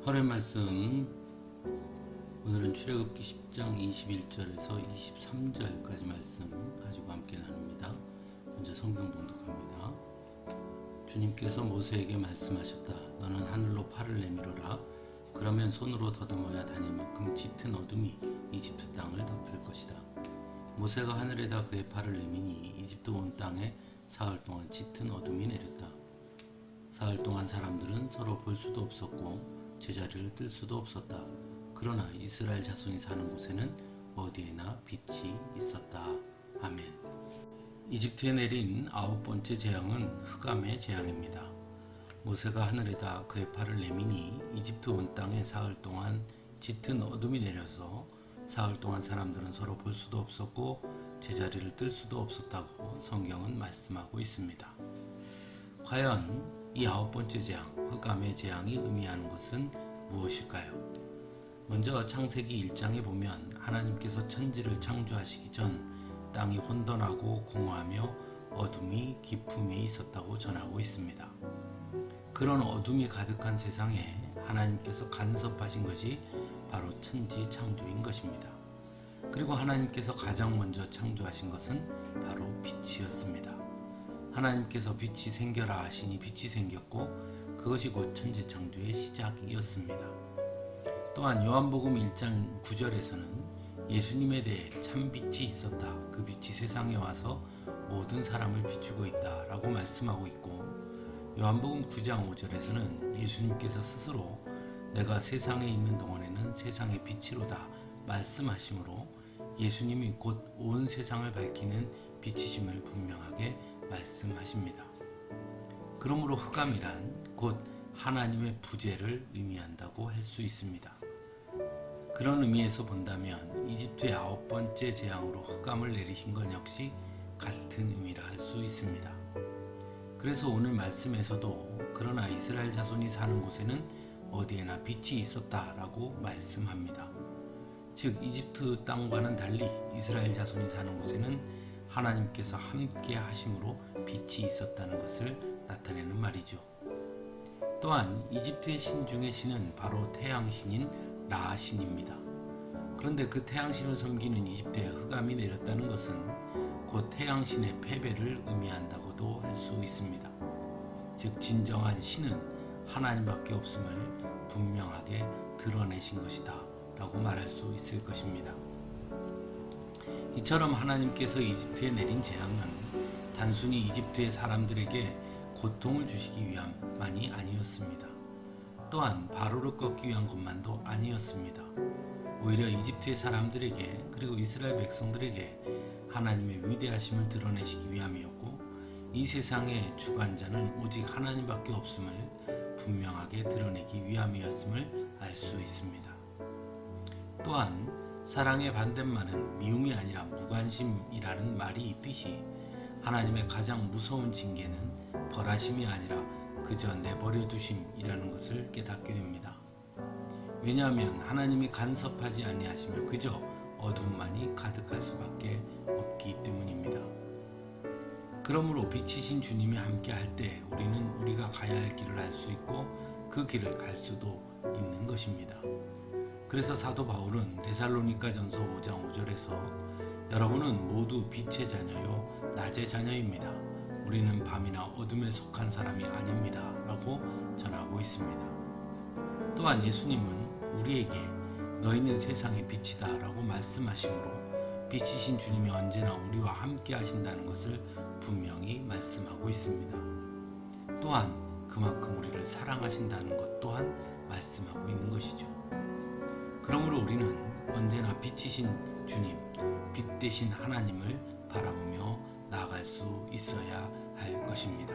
하루의 말씀, 오늘은 출애굽기 10장 21절에서 23절까지 말씀 가지고 함께 나눕니다. 먼저 성경 봉독합니다. 주님께서 모세에게 말씀하셨다. 너는 하늘로 팔을 내밀어라. 그러면 손으로 더듬어야 다닐 만큼 짙은 어둠이 이집트 땅을 덮을 것이다. 모세가 하늘에다 그의 팔을 내미니 이집트 온 땅에 사흘 동안 짙은 어둠이 내렸다. 사흘 동안 사람들은 서로 볼 수도 없었고 제자리를 뜰 수도 없었다. 그러나 이스라엘 자손이 사는 곳에는 어디에나 빛이 있었다. 아멘. 이집트에 내린 9번째 재앙은 흑암의 재앙입니다. 모세가 하늘에다 그의 팔을 내미니 이집트 온 땅에 사흘 동안 짙은 어둠이 내려서 사흘 동안 사람들은 서로 볼 수도 없었고 제자리를 뜰 수도 없었다고 성경은 말씀하고 있습니다. 과연 이 9번째 재앙, 흑암의 재앙이 의미하는 것은 무엇일까요? 먼저 창세기 1장에 보면 하나님께서 천지를 창조하시기 전 땅이 혼돈하고 공허하며 어둠이 깊음에 있었다고 전하고 있습니다. 그런 어둠이 가득한 세상에 하나님께서 간섭하신 것이 바로 천지 창조인 것입니다. 그리고 하나님께서 가장 먼저 창조하신 것은 바로 빛이었습니다. 하나님께서 빛이 생겨라 하시니 빛이 생겼고 그것이 곧 천지창조의 시작이었습니다. 또한 요한복음 1장 9절에서는 예수님에 대해 참빛이 있었다. 그 빛이 세상에 와서 모든 사람을 비추고 있다 라고 말씀하고 있고, 요한복음 9장 5절에서는 예수님께서 스스로 내가 세상에 있는 동안에는 세상의 빛이로다 말씀하시므로 예수님이 곧 온 세상을 밝히는 빛이심을 분명하게 말씀하십니다. 그러므로 흑암이란 곧 하나님의 부재를 의미한다고 할 수 있습니다. 그런 의미에서 본다면 이집트의 9번째 재앙으로 흑암을 내리신 건 역시 같은 의미라 할 수 있습니다. 그래서 오늘 말씀에서도 그러나 이스라엘 자손이 사는 곳에는 어디에나 빛이 있었다라고 말씀합니다. 즉 이집트 땅과는 달리 이스라엘 자손이 사는 곳에는 하나님께서 함께 하심으로 빛이 있었다는 것을 나타내는 말이죠. 또한 이집트의 신 중의 신은 바로 태양신인 라 신입니다. 그런데 그 태양신을 섬기는 이집트에 흑암이 내렸다는 것은 곧 태양신의 패배를 의미한다고도 할 수 있습니다. 즉 진정한 신은 하나님밖에 없음을 분명하게 드러내신 것이다 라고 말할 수 있을 것입니다. 이처럼 하나님께서 이집트에 내린 재앙은 단순히 이집트의 사람들에게 고통을 주시기 위함만이 아니었습니다. 또한 바로를 꺾기 위한 것만도 아니었습니다. 오히려 이집트의 사람들에게 그리고 이스라엘 백성들에게 하나님의 위대하심을 드러내시기 위함이었고, 이 세상의 주관자는 오직 하나님밖에 없음을 분명하게 드러내기 위함이었음을 알 수 있습니다. 또한 사랑의 반대말은 미움이 아니라 무관심이라는 말이 있듯이 하나님의 가장 무서운 징계는 벌하심이 아니라 그저 내버려 두심이라는 것을 깨닫게 됩니다. 왜냐하면 하나님이 간섭하지 아니하시며 그저 어둠만이 가득할 수밖에 없기 때문입니다. 그러므로 빛이신 주님이 함께 할 때 우리는 우리가 가야 할 길을 알 수 있고 그 길을 갈 수도 있는 것입니다. 그래서 사도 바울은 데살로니가전서 5장 5절에서 여러분은 모두 빛의 자녀요 낮의 자녀입니다. 우리는 밤이나 어둠에 속한 사람이 아닙니다 라고 전하고 있습니다. 또한 예수님은 우리에게 너희는 세상의 빛이다 라고 말씀하시므로 빛이신 주님이 언제나 우리와 함께 하신다는 것을 분명히 말씀하고 있습니다. 또한 그만큼 우리를 사랑하신다는 것 또한 말씀하고 있는 것이죠. 그러므로 우리는 언제나 빛이신 주님, 빛 대신 하나님을 바라보며 나아갈 수 있어야 할 것입니다.